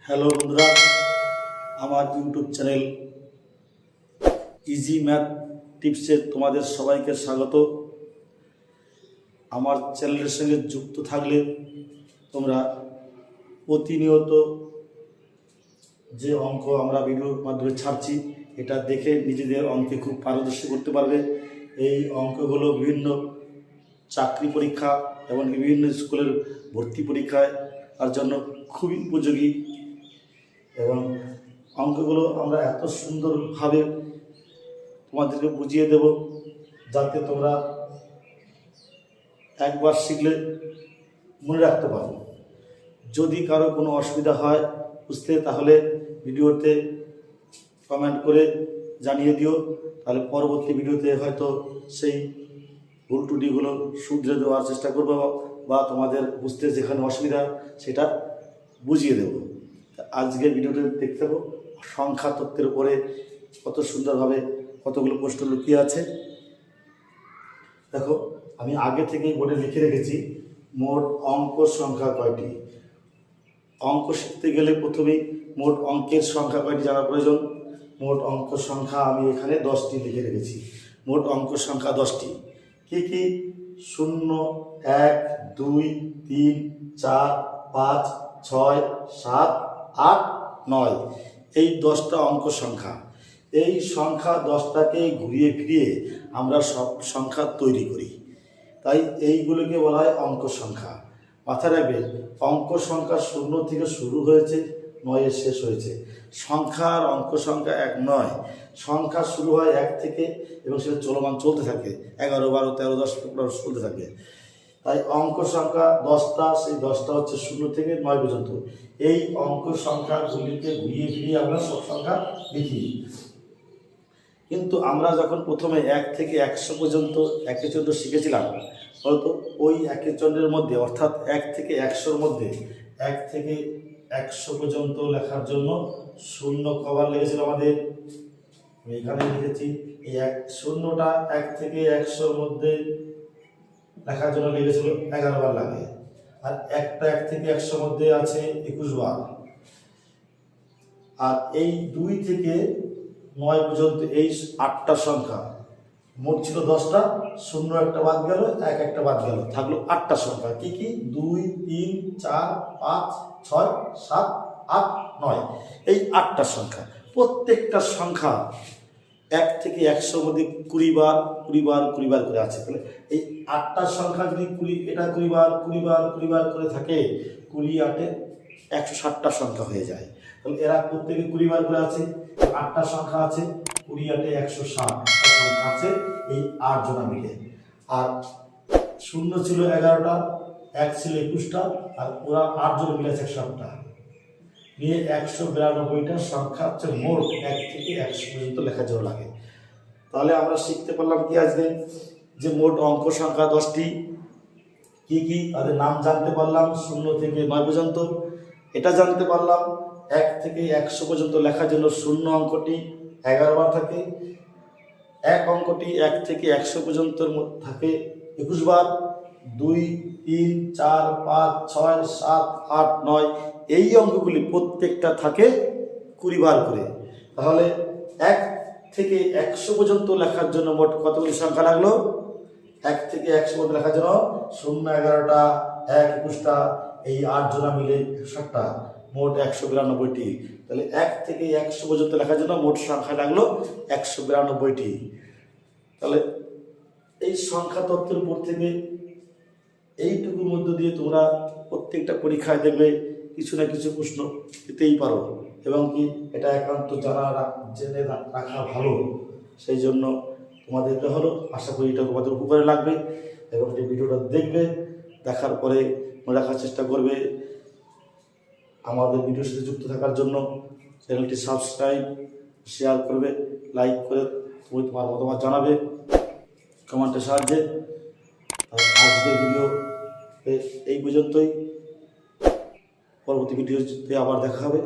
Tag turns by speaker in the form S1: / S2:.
S1: Hello বন্ধুরা, আমার YouTube channel easy math টিপসে তোমাদের সবাইকে স্বাগত। আমার চ্যানেলের সঙ্গে যুক্ত থাকলে তোমরা প্রতিনিয়ত যে অঙ্ক আমরা ভিডিওর মাধ্যমে ছাড়ছি এটা দেখে নিজেদের অঙ্কে খুব পারদর্শী করতে পারবে। এই অঙ্কগুলো বিভিন্ন চাকরি পরীক্ষা এবং বিভিন্ন স্কুলের ভর্তি পরীক্ষায় তার জন্য খুবই উপযোগী এবং অঙ্কগুলো আমরা এত সুন্দরভাবে তোমাদেরকে বুঝিয়ে দেব যাতে তোমরা একবার শিখলে মনে রাখতে পারো। যদি কারো কোনো অসুবিধা হয় বুঝতে, তাহলে ভিডিওতে কমেন্ট করে জানিয়ে দিও, তাহলে পরবর্তী ভিডিওতে হয়তো সেই ভুল ত্রুটিগুলো শুধরে দেওয়ার চেষ্টা করবো বা তোমাদের বুঝতে যেখানে অসুবিধা সেটা বুঝিয়ে দেব। আজকের ভিডিওতে দেখতে পাবো সংখ্যা তত্ত্বের উপরে কত সুন্দরভাবে কতগুলো প্রশ্ন লুকিয়ে আছে। দেখো, আমি আগে থেকেই বোর্ডে লিখে রেখেছি মোট অঙ্ক সংখ্যা কয়টি। অঙ্ক শিখতে গেলে প্রথমেই মোট অঙ্কের সংখ্যা কয়টি জানা প্রয়োজন। মোট অঙ্ক সংখ্যা আমি এখানে 10টি লিখে রেখেছি। মোট অঙ্ক সংখ্যা 10টি। কি কি? 0, 1, 2, 3, 4, 5, 6, 7, 8, 9 এই 10টা অঙ্ক সংখ্যা। এই সংখ্যা 10টাকে ঘুরিয়ে ফিরিয়ে আমরা সব সংখ্যা তৈরি করি, তাই এইগুলোকে বলা হয় অঙ্ক সংখ্যা। মাথায় রাখবে, অঙ্ক সংখ্যা 0 থেকে শুরু হয়েছে, 9 শেষ হয়েছে। সংখ্যার অঙ্ক সংখ্যা 1 নয়। সংখ্যা শুরু হয় 1 থেকে এবং সেটা চলমান চলতে থাকে, 11, 12, 13, 10, 15 চলতে থাকে। তাই অঙ্ক সংখ্যা 10টা, সেই 10টা হচ্ছে 0 থেকে 9 পর্যন্ত। এই অঙ্ক সংখ্যাগুলিকে ঘুরিয়ে ফিরিয়ে আমরা সব সংখ্যা লিখি। কিন্তু আমরা যখন প্রথমে 1 থেকে 100 পর্যন্ত একচন্দ্র শিখেছিলাম, হয়তো ওই একচন্দ্রের মধ্যে অর্থাৎ 1 থেকে 100-র মধ্যে 1 থেকে 100 পর্যন্ত লেখার জন্য 0 কবার লেগেছিল আমাদের। আমি এখানে লিখেছি এই 0টা 1 থেকে 100-র মধ্যে লেখার জন্য লেগেছিল 11 বার লাগে। আর একটা 1 থেকে 100-র মধ্যে আছে 21 বার। আর এই 2 থেকে 9 পর্যন্ত এই 8টা সংখ্যা, মোট ছিল 10টা, 0 একটা বাদ গেল, 1 একটা বাদ গেল, থাকলো 8টা সংখ্যা। কি কি? 2, 3, 4, 5, 6, 7, 8, 9 এই 8টা সংখ্যা। প্রত্যেকটা সংখ্যা 1 থেকে 100-র মধ্যে 20 বার 20 বার 20 বার করে আছে। তাহলে এই 8টা সংখ্যা যদি 20 এটা 20 বার 20 বার 20 বার করে থাকে, 20 8 160টা সংখ্যা হয়ে যায়। তাহলে এরা প্রত্যেকে 20 বার করে আছে। 8টা সংখ্যা আছে, 20 8 160টা সংখ্যা আছে এই 8 জনা মিলে। আর 0 ছিল 11টা, 1 ছিল 21টা, আর ওরা 8 জন মিলে 160টা নিয়ে 192টা সংখ্যা হচ্ছে মোট 1 থেকে 100 পর্যন্ত লেখার জন্য লাগে। তাহলে আমরা শিখতে পারলাম কি আজকে, যে মোট অঙ্ক সংখ্যা 10টি। কি কি? তাদের নাম জানতে পারলাম 0 থেকে 9 পর্যন্ত। এটা জানতে পারলাম 1 থেকে 100 পর্যন্ত লেখার জন্য 0 অঙ্কটি 11 বার থাকে, 1 অঙ্কটি 1 থেকে 100 পর্যন্ত থাকে 21 বার, 2, 3, 4, 5, 6, 7, 8, 9 এই অঙ্কগুলি প্রত্যেকটা থাকে 20 বার করে। তাহলে 1 থেকে 100 পর্যন্ত লেখার জন্য মোট কতগুলি সংখ্যা লাগলো? 1 থেকে 100 পর্যন্ত লেখার জন্য 0 11টা, 1 21টা, এই 8 জনা মিলে 160টা, মোট 192টি। তাহলে 1 থেকে 100 পর্যন্ত লেখার জন্য মোট সংখ্যা লাগলো 192টি। তাহলে এই সংখ্যা তত্ত্বের উপর থেকে এইটুকুর মধ্য দিয়ে তোমরা প্রত্যেকটা পরীক্ষায় দেখবে কিছু না কিছু প্রশ্ন পেতেই পারো, এবং কি এটা একান্ত জেনে রাখা ভালো। সেই জন্য তোমাদেরকে হলো, আশা করি এটা তোমাদের উপকারে লাগবে এবং এই ভিডিওটা দেখবে, দেখার পরে মনে রাখার চেষ্টা করবে। আমাদের ভিডিওর সাথে যুক্ত থাকার জন্য চ্যানেলটি সাবস্ক্রাইব, শেয়ার করবে, লাইক করে তুমি তোমার মতামত জানাবে কমেন্টের সাহায্যে। আজকের ভিডিও এই পর্যন্তই। পরবর্তী ভিডিওতে আবার দেখা হবে।